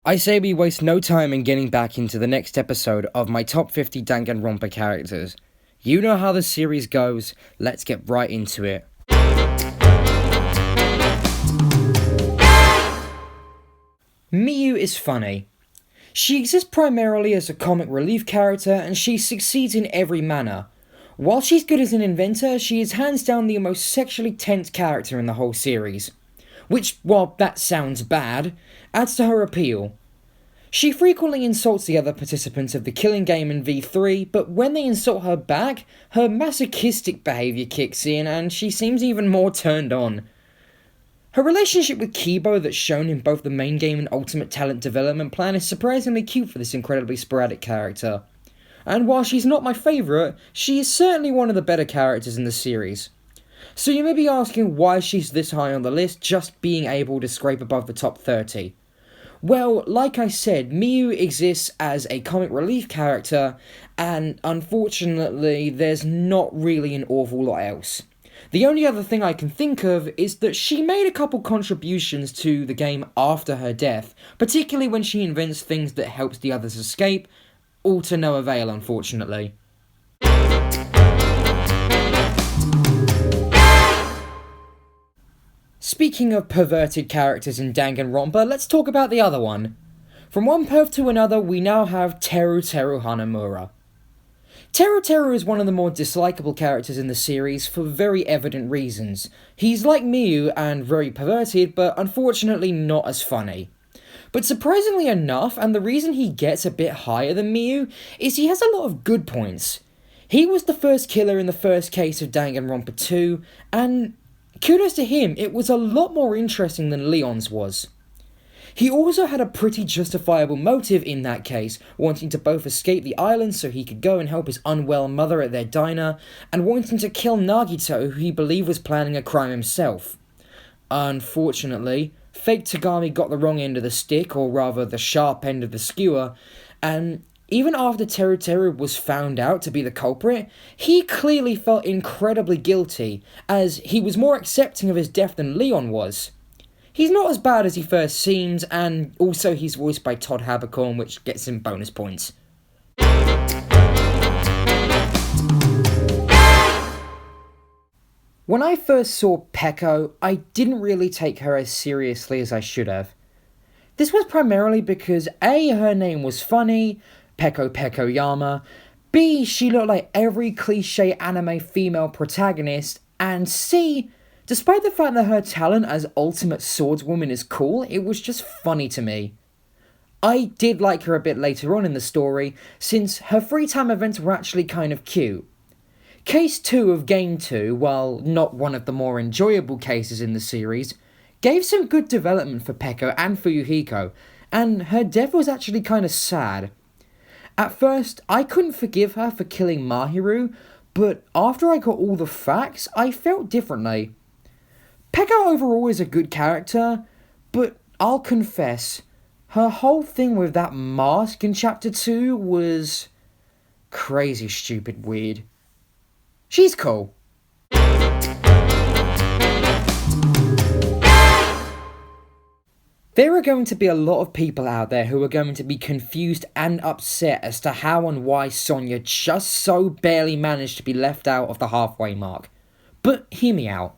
I say we waste no time in getting back into the next episode of my top 50 Danganronpa characters. You know how the series goes, let's get right into it. Miyu is funny. She exists primarily as a comic relief character and she succeeds in every manner. While she's good as an inventor, she is hands down the most sexually tense character in the whole series. Which, while that sounds bad, adds to her appeal. She frequently insults the other participants of the killing game in V3, but when they insult her back, her masochistic behaviour kicks in and she seems even more turned on. Her relationship with Kibo that's shown in both the main game and Ultimate Talent Development Plan is surprisingly cute for this incredibly sporadic character. And while she's not my favourite, she is certainly one of the better characters in the series. So you may be asking why she's this high on the list, just being able to scrape above the top 30. Well, like I said, Miyu exists as a comic relief character, and unfortunately there's not really an awful lot else. The only other thing I can think of is that she made a couple contributions to the game after her death, particularly when she invents things that helps the others escape, all to no avail unfortunately. Speaking of perverted characters in Danganronpa, let's talk about the other one. From one perv to another, we now have Teru Hanamura. Teru is one of the more dislikable characters in the series for very evident reasons. He's like Miyu and very perverted, but unfortunately not as funny. But surprisingly enough, and the reason he gets a bit higher than Miyu, is he has a lot of good points. He was the first killer in the first case of Danganronpa 2, and kudos to him, it was a lot more interesting than Leon's was. He also had a pretty justifiable motive in that case, wanting to both escape the island so he could go and help his unwell mother at their diner, and wanting to kill Nagito, who he believed was planning a crime himself. Unfortunately, fake Togami got the wrong end of the stick, or rather the sharp end of the skewer, and even after Teru was found out to be the culprit, he clearly felt incredibly guilty, as he was more accepting of his death than Leon was. He's not as bad as he first seems, and also he's voiced by Todd Habercorn, which gets him bonus points. When I first saw Pekka, I didn't really take her as seriously as I should have. This was primarily because A, her name was funny, Peko Yama, B, she looked like every cliche anime female protagonist, and C, despite the fact that her talent as ultimate swordswoman is cool, it was just funny to me. I did like her a bit later on in the story, since her free time events were actually kind of cute. Case 2 of Game 2, while not one of the more enjoyable cases in the series, gave some good development for Pekka and for Yuhiko, and her death was actually kind of sad. At first, I couldn't forgive her for killing Mahiru, but after I got all the facts, I felt differently. Pekka overall is a good character, but I'll confess, her whole thing with that mask in Chapter 2 was crazy stupid weird. She's cool. There are going to be a lot of people out there who are going to be confused and upset as to how and why Sonia just so barely managed to be left out of the halfway mark. But hear me out.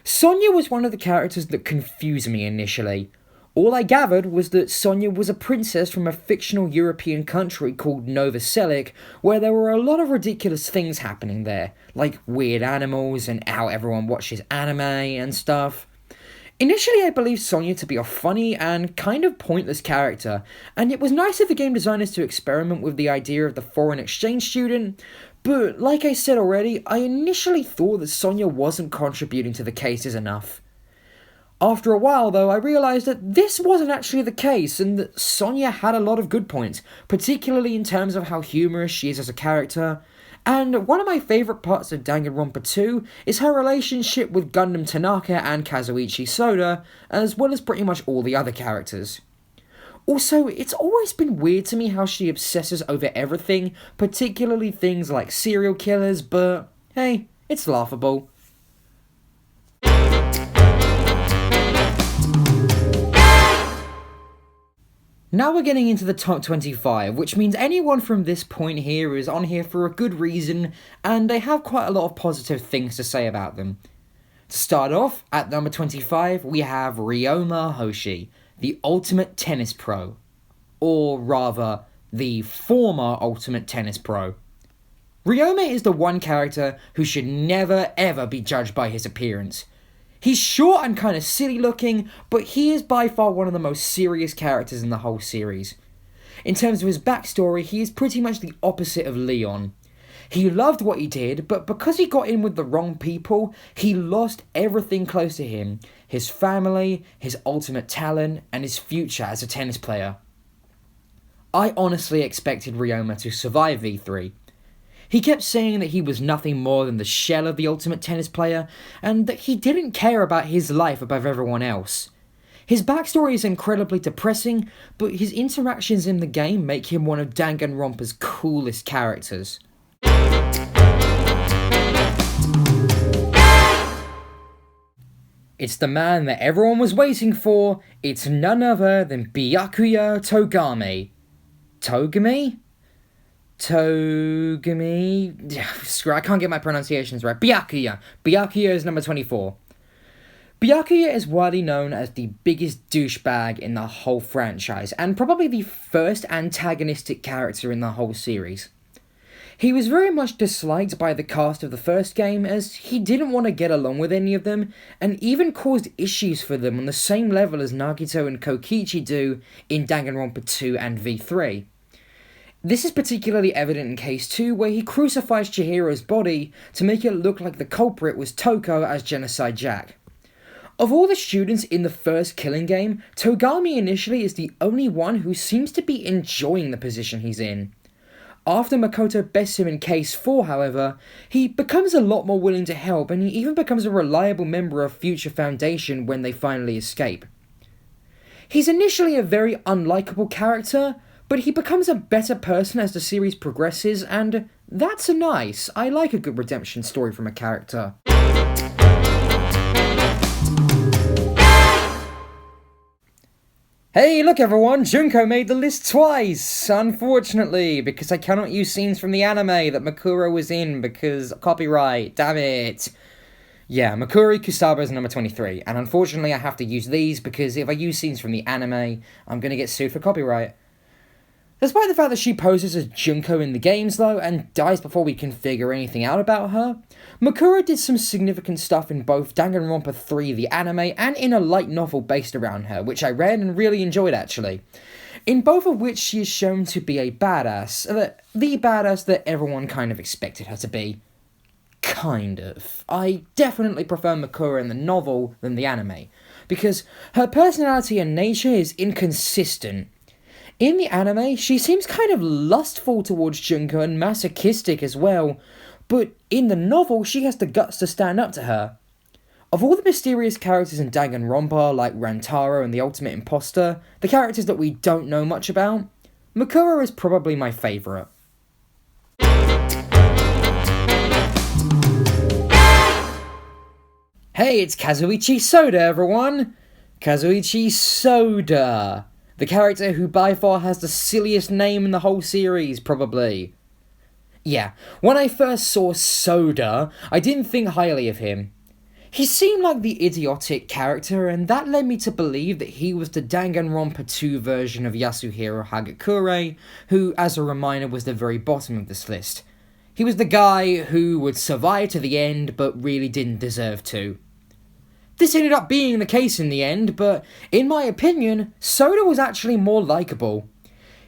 Sonia was one of the characters that confused me initially. All I gathered was that Sonia was a princess from a fictional European country called Nova Selic, where there were a lot of ridiculous things happening there, like weird animals and how everyone watches anime and stuff. Initially, I believed Sonia to be a funny and kind of pointless character, and it was nice of the game designers to experiment with the idea of the foreign exchange student, but like I said already, I initially thought that Sonia wasn't contributing to the cases enough. After a while though, I realised that this wasn't actually the case, and that Sonia had a lot of good points, particularly in terms of how humorous she is as a character. And one of my favourite parts of Danganronpa 2 is her relationship with Gundam Tanaka and Kazuichi Soda, as well as pretty much all the other characters. Also, it's always been weird to me how she obsesses over everything, particularly things like serial killers, but hey, it's laughable. Now we're getting into the top 25, which means anyone from this point here is on here for a good reason, and they have quite a lot of positive things to say about them. To start off, at number 25, we have Ryoma Hoshi, the ultimate tennis pro. Or rather, the former ultimate tennis pro. Ryoma is the one character who should never ever be judged by his appearance. He's short and kind of silly looking, but he is by far one of the most serious characters in the whole series. In terms of his backstory, he is pretty much the opposite of Leon. He loved what he did, but because he got in with the wrong people, he lost everything close to him. His family, his ultimate talent, and his future as a tennis player. I honestly expected Ryoma to survive V3. He kept saying that he was nothing more than the shell of the ultimate tennis player, and that he didn't care about his life above everyone else. His backstory is incredibly depressing, but his interactions in the game make him one of Danganronpa's coolest characters. It's the man that everyone was waiting for. It's none other than Byakuya Togami. Togami? Screw, I can't get my pronunciations right. Byakuya. Byakuya is number 24. Byakuya is widely known as the biggest douchebag in the whole franchise, and probably the first antagonistic character in the whole series. He was very much disliked by the cast of the first game, as he didn't want to get along with any of them, and even caused issues for them on the same level as Nagito and Kokichi do in Danganronpa 2 and V3. This is particularly evident in Case 2, where he crucifies Chihiro's body to make it look like the culprit was Toko as Genocide Jack. Of all the students in the first Killing game, Togami initially is the only one who seems to be enjoying the position he's in. After Makoto bests him in Case 4, however, he becomes a lot more willing to help, and he even becomes a reliable member of Future Foundation when they finally escape. He's initially a very unlikable character, but he becomes a better person as the series progresses, and that's nice. I like a good redemption story from a character. Hey, look everyone, Junko made the list twice, unfortunately, because I cannot use scenes from the anime that Makura was in because copyright, damn it. Yeah, Makura Ikusaba is number 23, and unfortunately I have to use these because if I use scenes from the anime, I'm gonna get sued for copyright. Despite the fact that she poses as Junko in the games though, and dies before we can figure anything out about her, Makura did some significant stuff in both Danganronpa 3 the anime and in a light novel based around her, which I read and really enjoyed actually. In both of which she is shown to be a badass, the badass that everyone kind of expected her to be. Kind of. I definitely prefer Makura in the novel than the anime, because her personality and nature is inconsistent. In the anime, she seems kind of lustful towards Junko and masochistic as well, but in the novel, she has the guts to stand up to her. Of all the mysterious characters in Danganronpa, like Rantaro and the Ultimate Imposter, the characters that we don't know much about, Makura is probably my favourite. Hey, it's Kazuichi Soda, everyone! Kazuichi Soda! The character who by far has the silliest name in the whole series, probably. Yeah, when I first saw Soda, I didn't think highly of him. He seemed like the idiotic character, and that led me to believe that he was the Danganronpa 2 version of Yasuhiro Hagakure, who, as a reminder, was the very bottom of this list. He was the guy who would survive to the end, but really didn't deserve to. This ended up being the case in the end, but in my opinion, Soda was actually more likeable.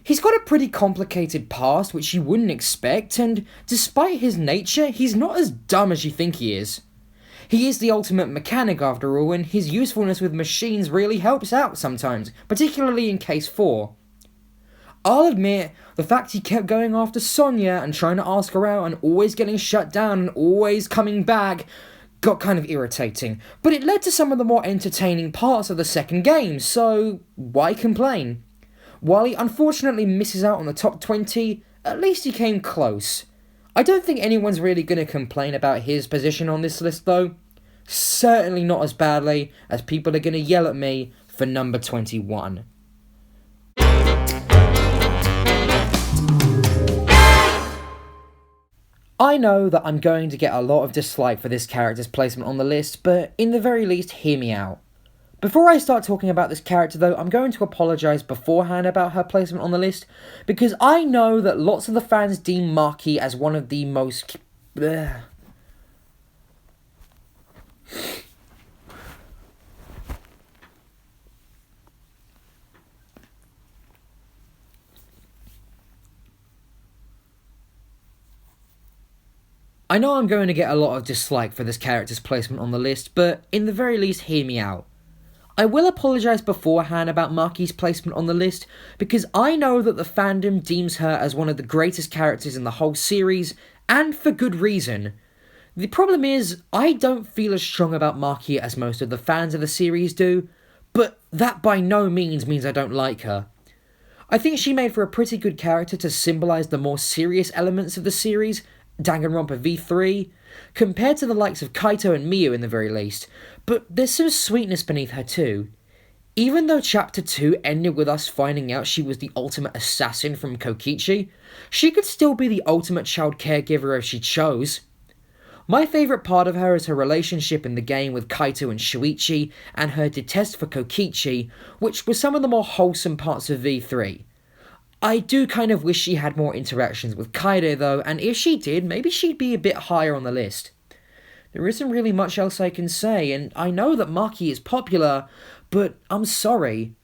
He's got a pretty complicated past which you wouldn't expect, and despite his nature, he's not as dumb as you think he is. He is the ultimate mechanic after all, and his usefulness with machines really helps out sometimes, particularly in Case 4. I'll admit, the fact he kept going after Sonia and trying to ask her out and always getting shut down and always coming back got kind of irritating, but it led to some of the more entertaining parts of the second game, so why complain? While he unfortunately misses out on the top 20, at least he came close. I don't think anyone's really going to complain about his position on this list though. Certainly not as badly as people are going to yell at me for number 21. I know that I'm going to get a lot of dislike for this character's placement on the list, but in the very least, hear me out. Before I start talking about this character though, I'm going to apologise beforehand about her placement on the list, because I know that lots of the fans deem Maki as one of the most... I know I'm going to get a lot of dislike for this character's placement on the list, but in the very least, hear me out. I will apologise beforehand about Maki's placement on the list, because I know that the fandom deems her as one of the greatest characters in the whole series, and for good reason. The problem is, I don't feel as strong about Maki as most of the fans of the series do, but that by no means I don't like her. I think she made for a pretty good character to symbolise the more serious elements of the series, Danganronpa V3, compared to the likes of Kaito and Miyu in the very least, but there's some sweetness beneath her too. Even though Chapter 2 ended with us finding out she was the ultimate assassin from Kokichi, she could still be the ultimate child caregiver if she chose. My favourite part of her is her relationship in the game with Kaito and Shuichi, and her detest for Kokichi, which was some of the more wholesome parts of V3. I do kind of wish she had more interactions with Kaido though, and if she did, maybe she'd be a bit higher on the list. There isn't really much else I can say, and I know that Maki is popular, but I'm sorry.